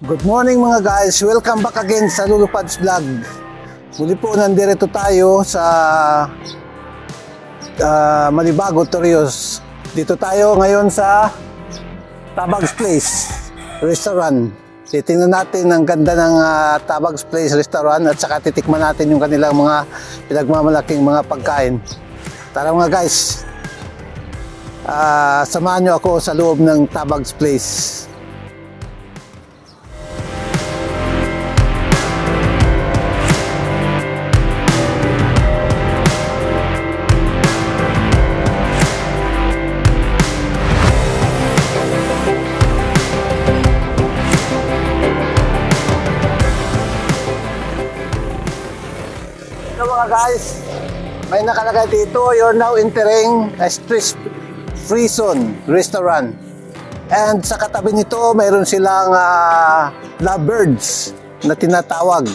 Good morning mga guys, welcome back again sa Lulupads Vlog. Muli po nandito tayo sa Manibago, Torrijos. Dito tayo ngayon sa Tabag's Place Restaurant. Titingnan natin ang ganda ng Tabag's Place Restaurant at saka titikman natin yung kanilang mga pinagmamalaking mga pagkain. Tara mga guys, samahan nyo ako sa loob ng Tabag's Place. Mga guys, may nakalagay dito, you're now entering a free zone restaurant. And sa katabi nito, mayroon silang lovebirds na tinatawag.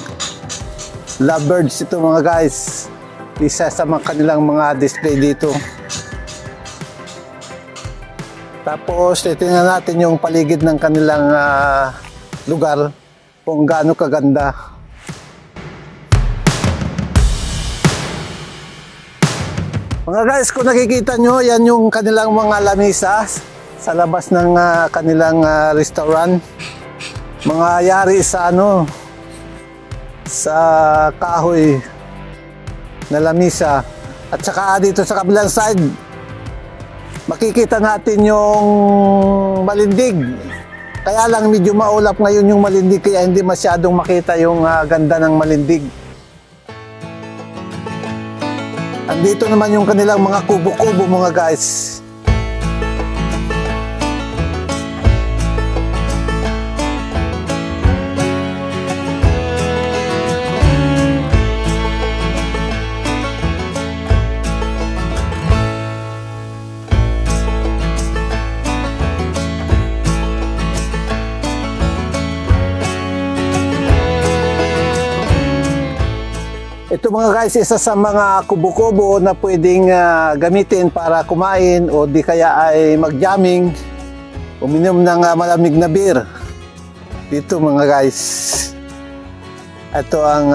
Lovebirds ito mga guys. Isa sa mga kanilang mga display dito. Tapos, titingnan natin yung paligid ng kanilang lugar kung gaano kaganda. Mga guys, kung nakikita nyo, yan yung kanilang mga lamisa sa labas ng kanilang restaurant. Mga yari sa sa kahoy na lamisa. At saka dito sa kabilang side, makikita natin yung malindig. Kaya lang medyo maulap ngayon yung malindig, kaya hindi masyadong makita yung ganda ng malindig. Andito naman yung kanilang mga kubo-kubo mga guys. Ito mga guys, isa sa mga kubo-kubo na pwedeng gamitin para kumain o di kaya ay mag-jamming, uminom ng malamig na beer. Dito mga guys. Ito ang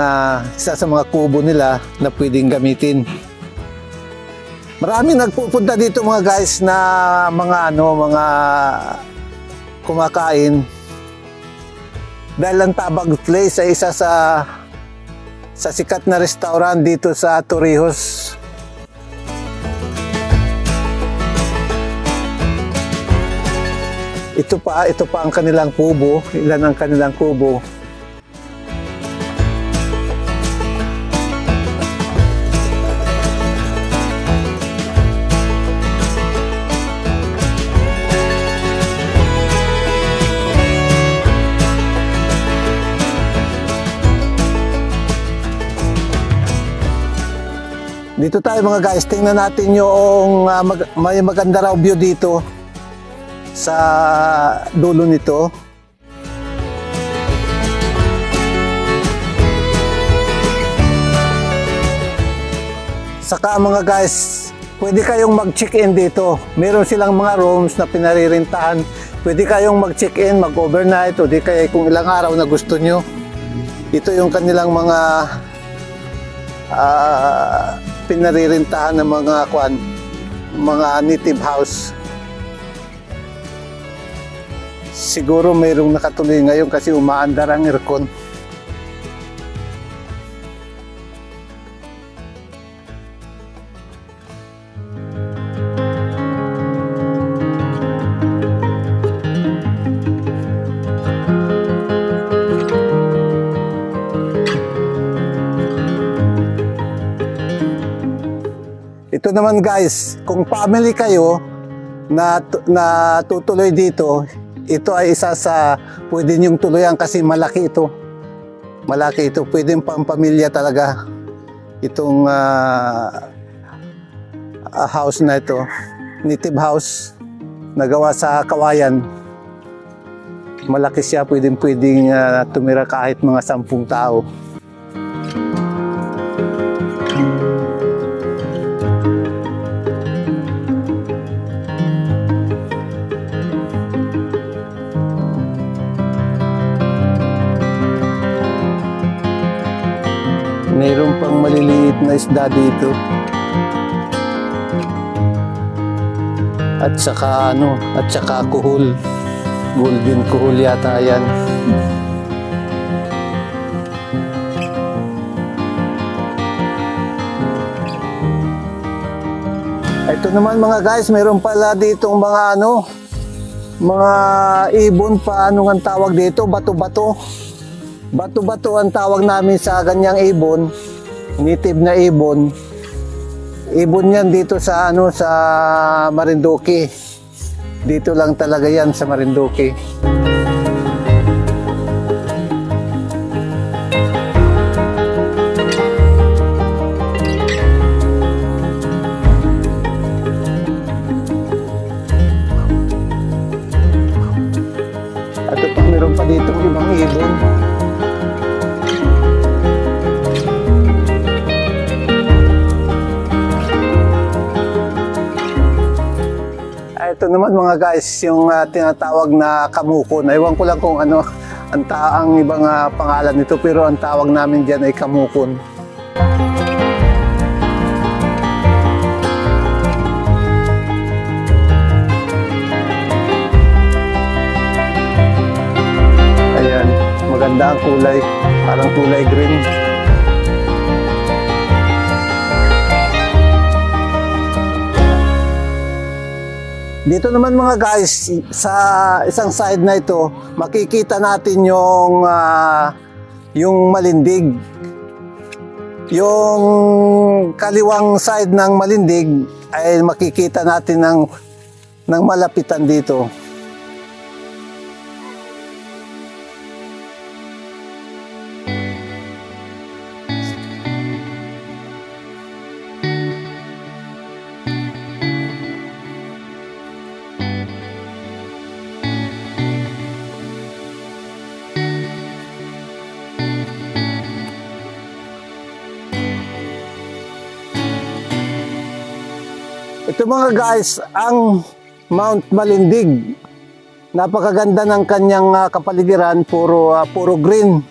isa sa mga kubo nila na pwedeng gamitin. Marami nagpupunta dito mga guys na mga mga kumakain. Dahil ang Tabag's Place ay isa sa sikat na restaurant dito sa Torrijos. Ito pa ang kanilang kubo. Ilan ang kanilang kubo. Dito tayo mga guys, tingnan natin yung may maganda raw view dito sa dulo nito. Saka mga guys, pwede kayong mag-check-in dito. Meron silang mga rooms na pinaririntahan. Pwede kayong mag-check-in, mag-overnight o di kaya kung ilang araw na gusto nyo. Ito yung kanilang mga pinaririntahan ng mga native house. Siguro mayroong nakatuloy ngayon kasi umaandar ang aircon. Ito naman guys, kung family kayo na tutuloy dito, ito ay isa sa pwede niyong tuluyan kasi malaki ito. Malaki ito, pwedeng pampamilya talaga. Itong house na ito, native house, nagawa sa kawayan. Malaki siya, pwedeng tumira kahit mga 10 tao. isda dito. At saka kuhol. Golden kuhol yata yan. Ito naman mga guys, mayroon pala ditong mga mga ibon pa, ang tawag dito, bato-bato. Bato-bato ang tawag namin sa ganyang ibon, native na ibon. Ibon yan dito sa sa Marinduque. Dito lang talaga yan sa Marinduque. Meron pa dito ibang ibon. Ito naman mga guys, yung tinatawag na kamukon. Ewan ko lang kung ano ang ibang pangalan nito, pero ang tawag namin dyan ay kamukon. Maganda ang kulay, parang kulay green. Dito naman mga guys, sa isang side na ito, makikita natin yung malindig. Yung kaliwang side ng malindig ay makikita natin ng malapitan dito. Ito mga guys, ang Mount Malindig. Napakaganda ng kanyang kapaligiran, puro green.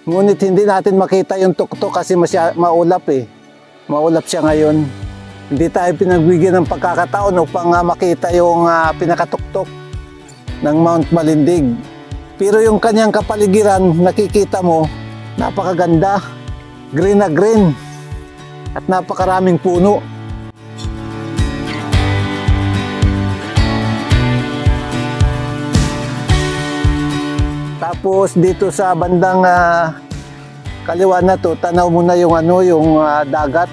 Ngunit hindi natin makita yung tuktok kasi maulap eh. Maulap siya ngayon. Hindi tayo pinagbigyan ng pagkakataon upang makita yung pinakatuktok ng Mount Malindig. Pero yung kanyang kapaligiran, nakikita mo, napakaganda. Green na green. At napakaraming puno. Tapos dito sa bandang kaliwa na to, tanaw mo na yung dagat.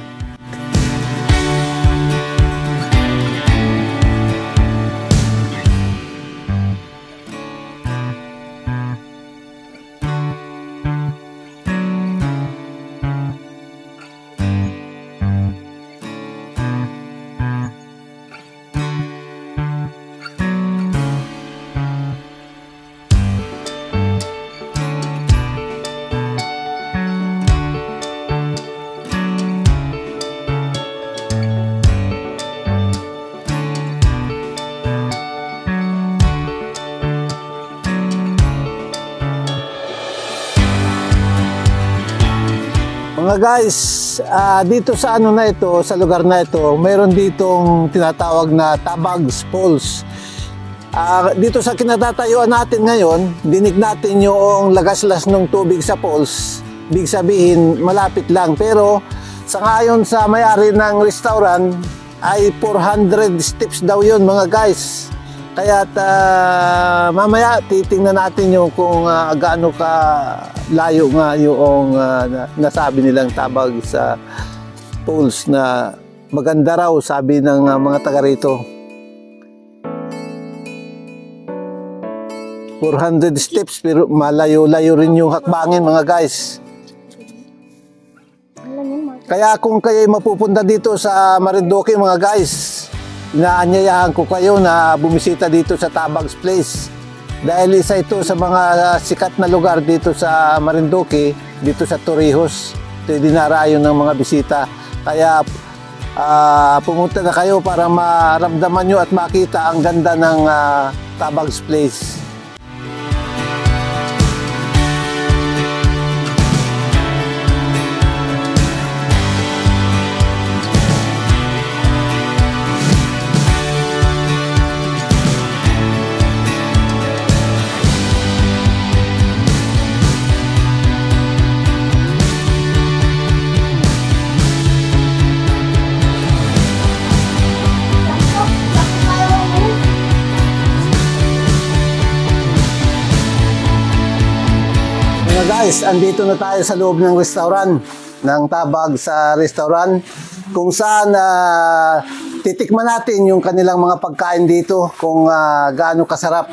Mga guys, dito sa sa lugar na ito, mayroon ditong tinatawag na Tabags Falls. Dito sa kinatatayuan natin ngayon, dinig natin yung lagaslas ng tubig sa falls. Big sabihin, malapit lang. Pero sa ngayon sa may-ari ng restaurant ay 400 steps daw yun mga guys. Kaya mamaya titingnan natin yung kung gaano ka layo nga yung nasabi nilang tabag sa falls na maganda raw sabi ng mga taga rito. 400 steps pero malayo-layo rin yung hakbangin mga guys. Kaya kung kayo'y mapupunta dito sa Marinduque mga guys, inaanyayahan ko kayo na bumisita dito sa Tabags Place. Dahil isa ito sa mga sikat na lugar dito sa Marinduque, dito sa Torrijos. Ito dinarayo ng mga bisita. Kaya pumunta na kayo para maramdaman nyo at makita ang ganda ng Tabags Place. Mga guys, andito na tayo sa loob ng restaurant, ng Tabag sa restaurant, kung saan titikman natin yung kanilang mga pagkain dito, kung gaano kasarap.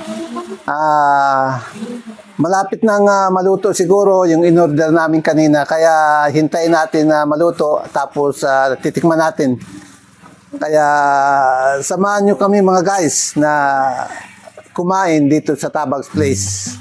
Malapit nang maluto siguro yung in-order namin kanina, kaya hintayin natin na maluto, tapos titikman natin. Kaya samahan nyo kami mga guys na kumain dito sa Tabag's Place.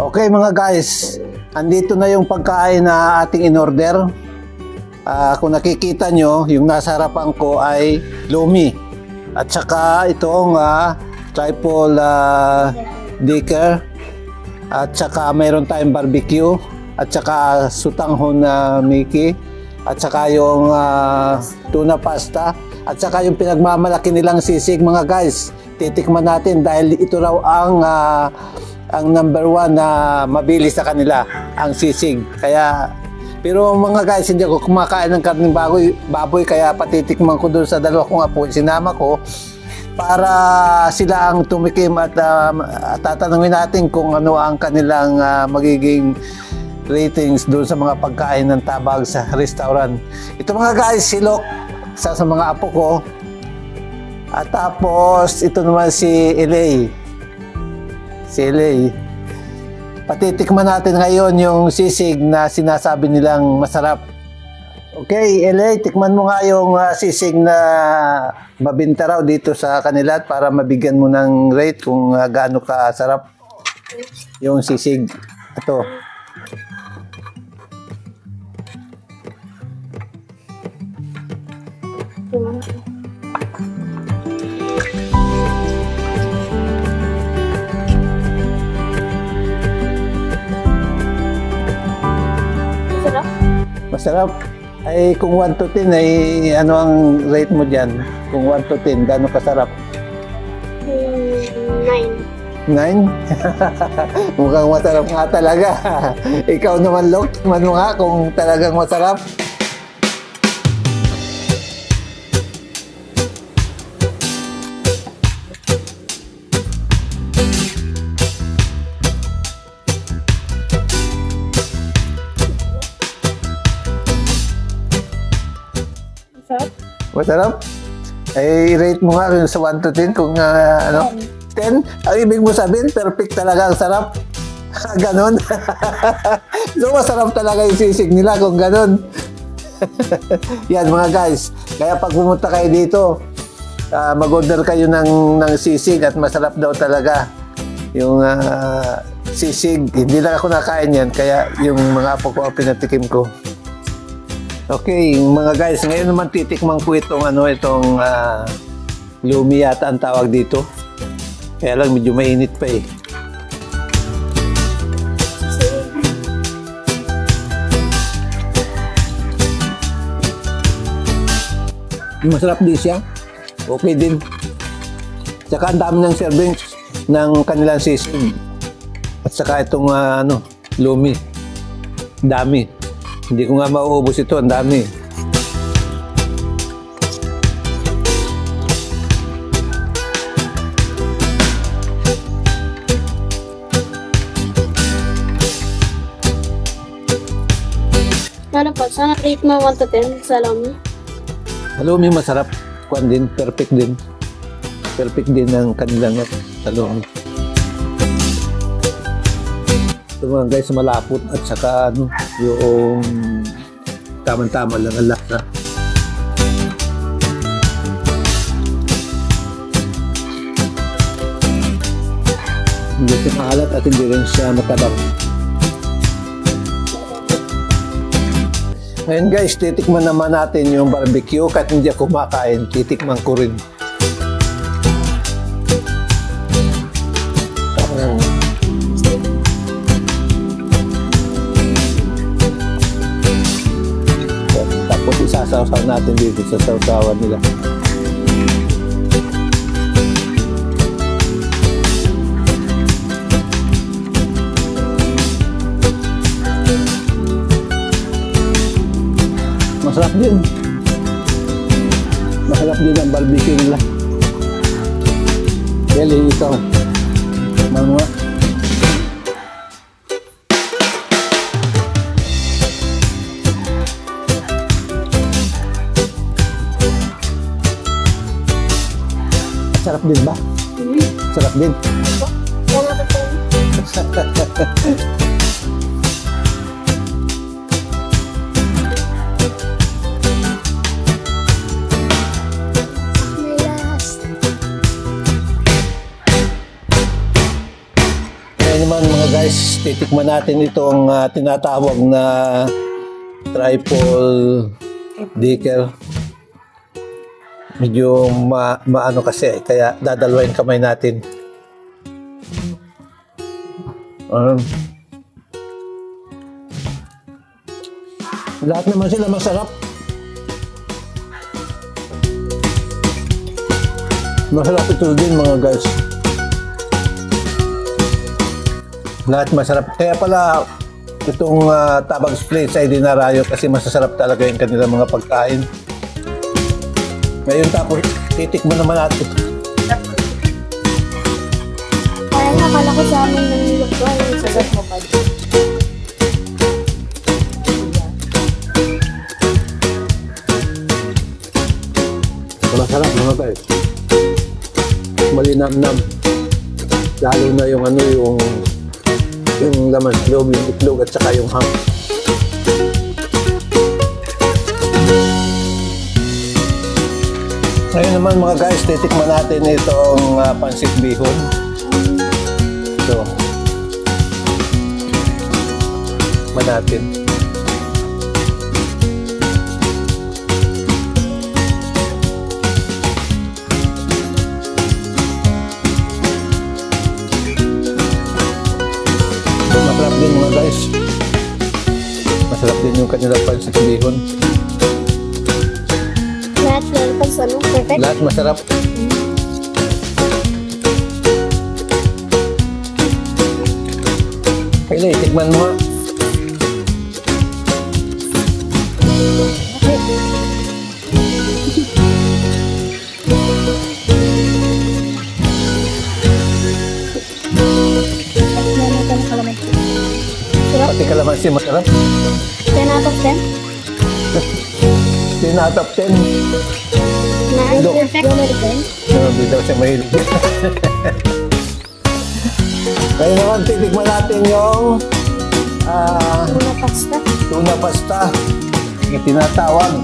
Okay mga guys, andito na yung pagkain na ating in-order. Kung nakikita nyo, yung nasa harapan ko ay lomi. At saka itong triple dicker. At saka mayroon tayong barbecue. At saka sutanghon na Mickey. At saka yung tuna pasta. At saka yung pinagmamalaki nilang sisig mga guys. Titikman natin dahil ito raw ang number 1 na mabilis sa kanila, ang sisig. Kaya, pero mga guys, hindi ako kumakain ng karning baboy, kaya patitikman ko doon sa dalawa kong apo, sinama ko, para sila ang tumikim at tatanungin natin kung ano ang kanilang magiging ratings doon sa mga pagkain ng Tabag sa restaurant. Ito mga guys, silok sa mga apo ko. At tapos, ito naman si Elay. Patitikman natin ngayon yung sisig na sinasabi nilang masarap. Okay, Elay, tikman mo nga yung sisig na mabinta raw dito sa kanila para mabigyan mo ng rate kung gaano ka sarap yung sisig. Ito. Masarap. Ay kung 1 to 10 ay ano ang rate mo diyan? Kung 1 to 10, gaano kasarap? 9. 9? Mukhang masarap nga talaga. Ikaw naman, Lok, man mo nga kung talagang masarap. Masarap? Ay, rate mo nga sa 1 to 10 kung ano? 10? Ang ibig mo sabihin, perfect talaga ang sarap. Ganon. So, masarap talaga yung sisig nila kung ganon. Yan mga guys. Kaya pag pumunta kayo dito, mag-order kayo ng sisig at masarap daw talaga. Yung sisig, hindi lang ako nakain yan, kaya yung mga apo ko ang pinatikim ko. Okay, mga guys, ngayon naman titikman ko itong lumi yata ang tawag dito. Kaya lang medyo mainit pa eh. Masarap din siya. Okay din. Tsaka ang dami ng servings ng kanilang sisig. At saka itong lumi. Dami. Hindi ko nga mauubos ito. Ang dami. Ano po? Sana rate mo 1 to 10 sa lumi? Lumi masarap. Kuan din. Perfect din. Perfect din ang kanilang lumi. Ito mga guys, malapot at saka yung tamang-tama lang ang lasa. Hindi siya maalat at hindi rin siya matabang. Ngayon guys, titikman naman natin yung barbecue. Kahit hindi ako kumakain, titikman ko rin. Tapos isasaw-saw natin dito sa sawsawan nila. Masarap din. Masarap din ang barbecue nila. Dali ito. Mga sarap din ba? Sarap din. Naman mga guys, titikman natin itong tinatawag na triple decker. Medyo maano kasi, kaya dadalwain kamay natin. Lahat naman sila masarap. Masarap ito din mga guys. Lahat masarap. Kaya pala itong Tabag's Place ay dinarayo kasi masasarap talaga yung kanilang mga pagkain. Ngayon tapos titikman naman natin. Kaya nakala ko sa amin ng luto yung sasat mo pa. Masarap mga guys. Malinamnam. Lalo na yung yung laman loob, yung itlog at saka yung ham. Ngayon naman mga guys, titikman natin itong pansit bihon. Ito. Tikman natin. Masarap din mga guys. Masarap din yung kanilang pansit bihon. Lahat lang perfect. Lahat masarap. Kaya tikman mo. Pati kalamansi masarap. 10 out of 10? 10 out of 10. Perfect. Hindi daw siya mahilig. Kaya naman titikman natin yung Tuna pasta. Tuna pasta na tinatawag.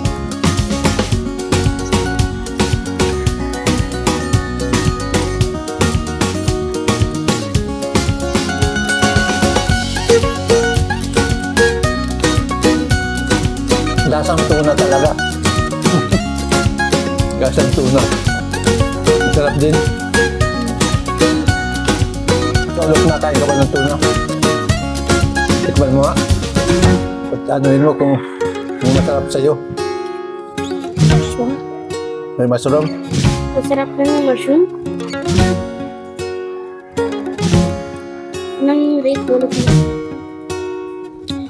Lasang tuna talaga. Lasang tuna. Sarap din. Tulog na tayo ka ng tuna. Tikman mo nga. Anuhin mo kung masarap sa'yo. Mushroom. May mushroom? Masarap na yung mushroom. Nang rate mo lang.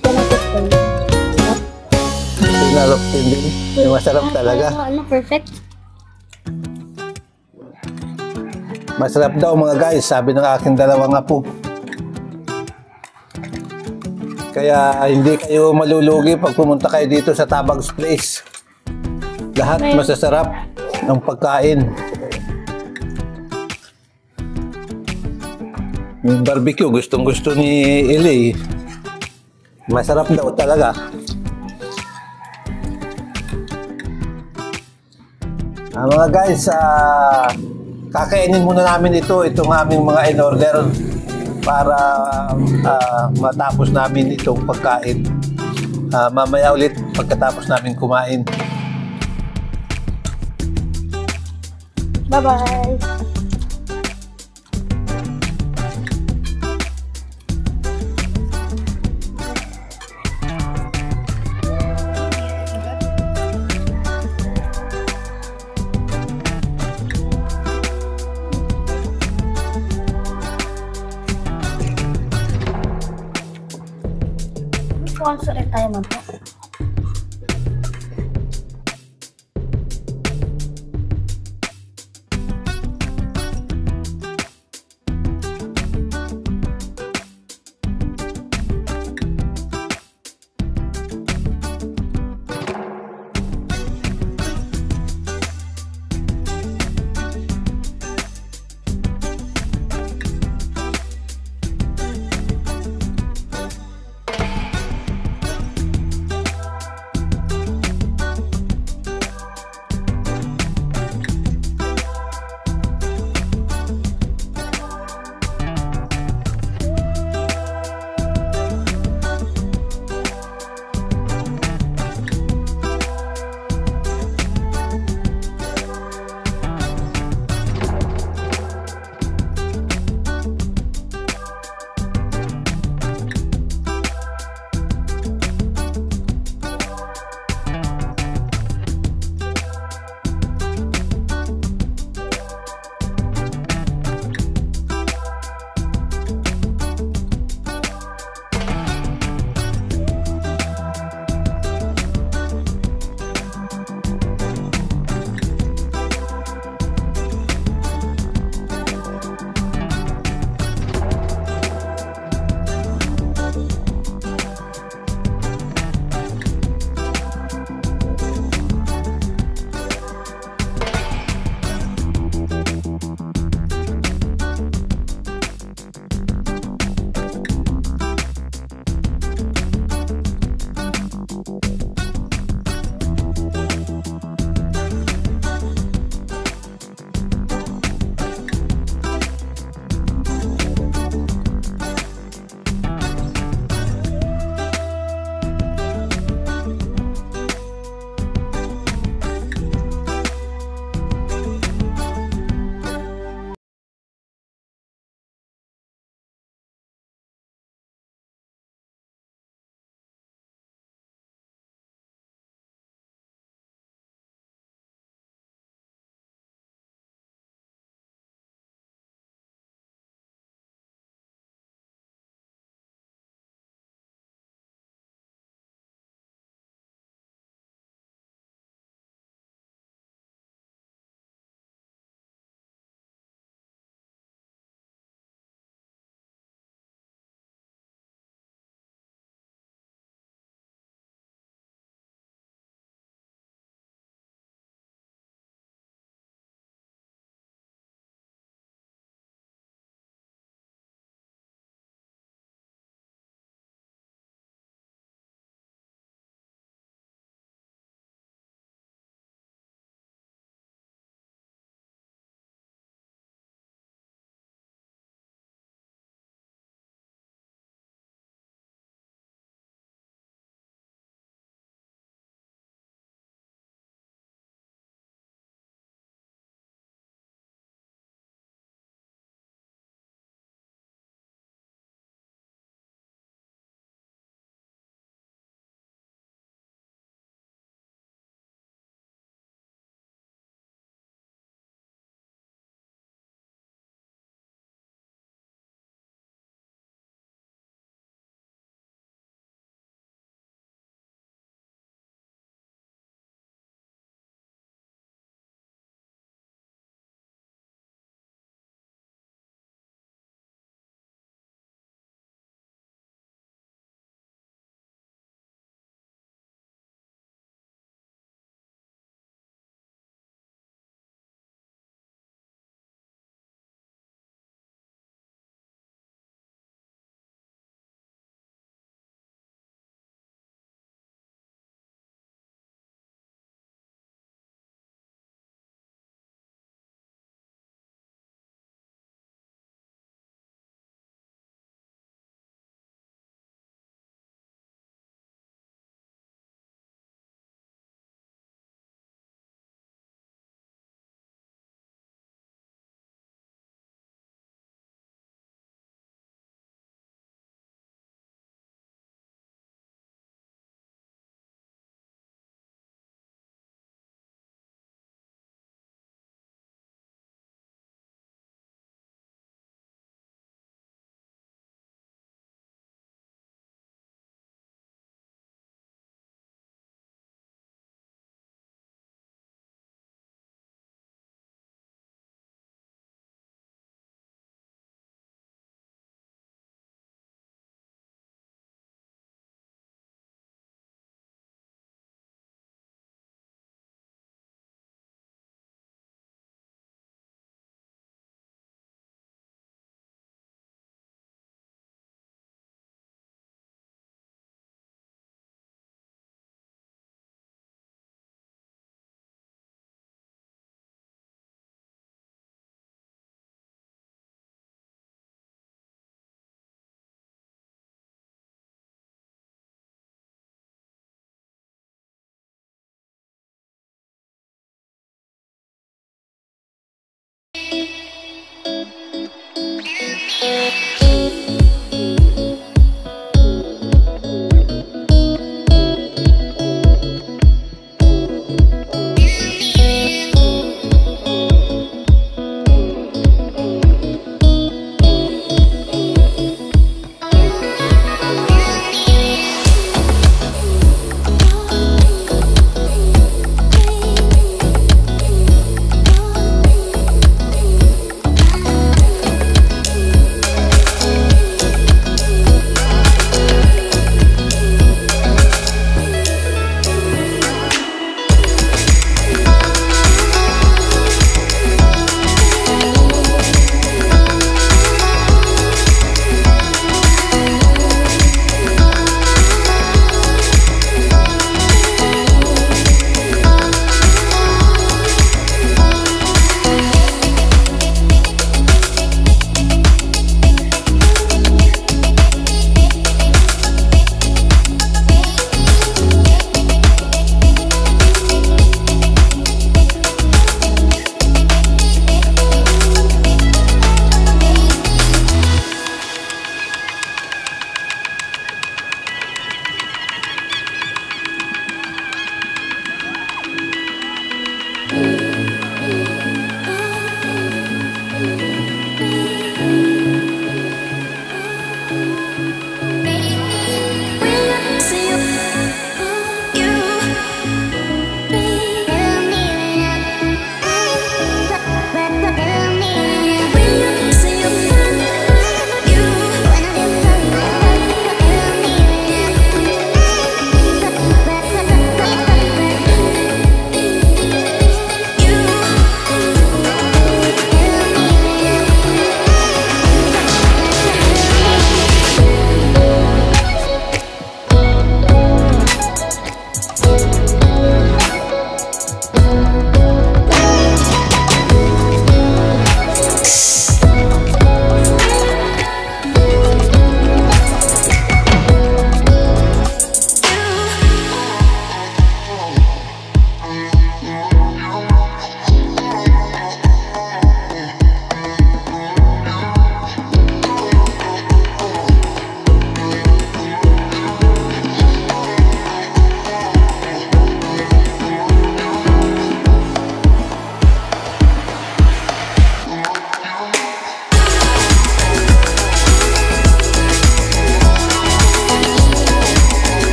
Malapit ko. Pinarap din din. Yung masarap talaga. Ano, perfect. Masarap daw mga guys, sabi ng aking dalawang apo. Kaya hindi kayo malulugi pag pumunta kayo dito sa Tabag's Place. Lahat masasarap ng pagkain. Yung barbecue, gustong gusto ni Eli. Masarap daw talaga. Mga guys, kakainin muna namin itong aming mga in-order para matapos namin itong pagkain. Mamaya ulit pagkatapos namin kumain. Bye-bye. Sponsor tayo man po.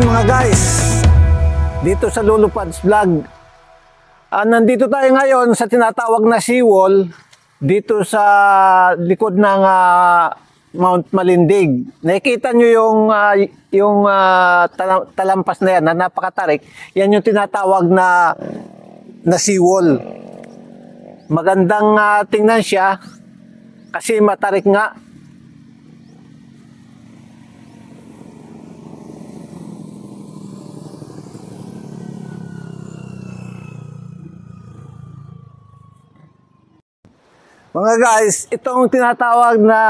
Ayan mga guys, dito sa Lulupads Vlog. Nandito tayo ngayon sa tinatawag na seawall dito sa likod ng Mount Malindig. Nakikita nyo yung talampas na yan na napakatarik. Yan yung tinatawag na seawall. Magandang tingnan siya kasi matarik nga. Mga guys, itong tinatawag na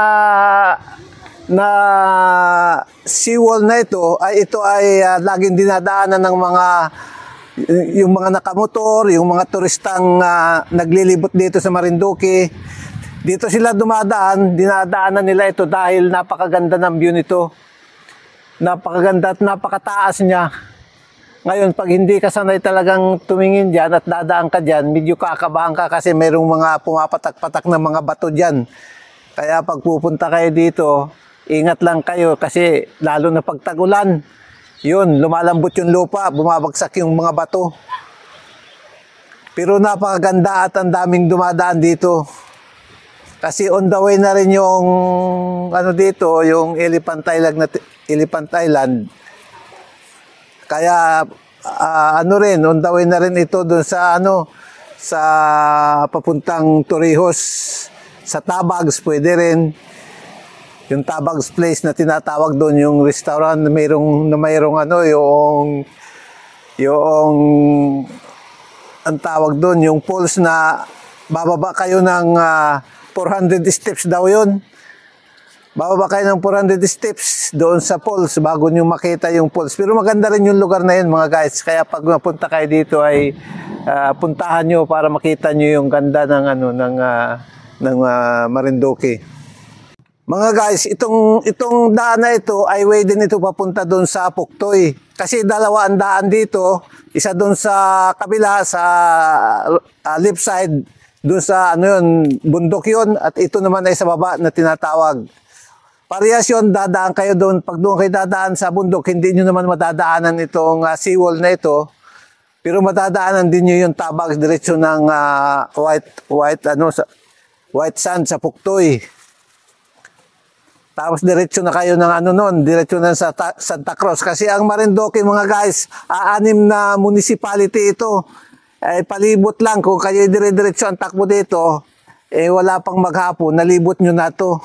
seawall na ito ay laging dinadaanan ng yung mga nakamotor, yung mga turistang naglilibot dito sa Marinduque. Dito sila dinadaanan nila ito dahil napakaganda ng view nito. Napakaganda at napakataas niya. Ngayon, pag hindi ka sanay talagang tumingin dyan at dadaan ka dyan, medyo kakabahan ka kasi mayroong mga pumapatak-patak na mga bato dyan. Kaya pag pupunta kayo dito, ingat lang kayo kasi lalo na pag tag-ulan, yun, lumalambot yung lupa, bumabagsak yung mga bato. Pero napakaganda at ang daming dumadaan dito. Kasi on the way na rin yung dito, yung Elephant Island. Kaya on the way na rin ito doon sa sa papuntang Torrijos, sa Tabags pwede rin. Yung Tabags Place na tinatawag doon, yung restaurant na mayroong yung ang tawag doon, yung falls na bababa kayo ng 400 steps daw yun. Bababa kayo ng 400 steps doon sa falls bago nyo makita yung falls. Pero maganda rin yung lugar na yun mga guys. Kaya pag mapunta kayo dito ay puntahan nyo para makita nyo yung ganda ng Marinduque. Mga guys, itong daan na ito ay way din ito papunta doon sa Puktoy. Kasi dalawa ang daan dito. Isa doon sa kabila, sa left side. Doon sa bundok yun. At ito naman ay sa baba na tinatawag. Parehas yun, dadaan kayo doon. Pag doon kayo dadaan sa bundok, hindi nyo naman matadaanan itong seawall na ito. Pero matadaanan din nyo yung Tabags diretso ng white sand sa Puktoy. Tapos diretso na kayo ng diretso na sa Santa Cruz. Kasi ang Marinduque mga guys, 6 na municipality ito. Palibot lang kung kayo dire-diretso ang takbo dito, wala pang maghapon, nalibot nyo na to.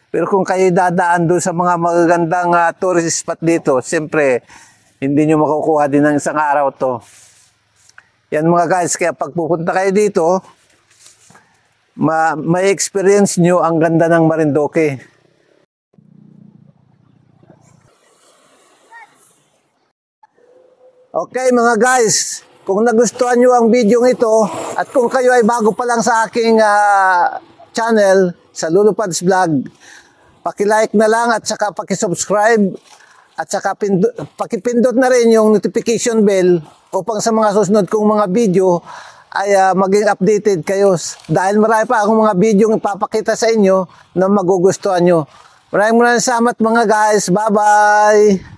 Pero kung kayo dadaan doon sa mga magagandang tourist spot dito, siyempre, hindi nyo makukuha din ng isang araw to. Yan mga guys, kaya pag pupunta kayo dito, may experience nyo ang ganda ng Marinduque. Okay mga guys, kung nagustuhan nyo ang video ito, at kung kayo ay bago pa lang sa aking channel, sa Lulupads Vlog, paki-like na lang at saka paki-subscribe at saka paki-pindot na rin yung notification bell upang sa mga susunod kong mga video ay maging updated kayo. Dahil marami pa akong mga video na ipapakita sa inyo na magugustuhan nyo. Maraming salamat mga guys. Bye-bye!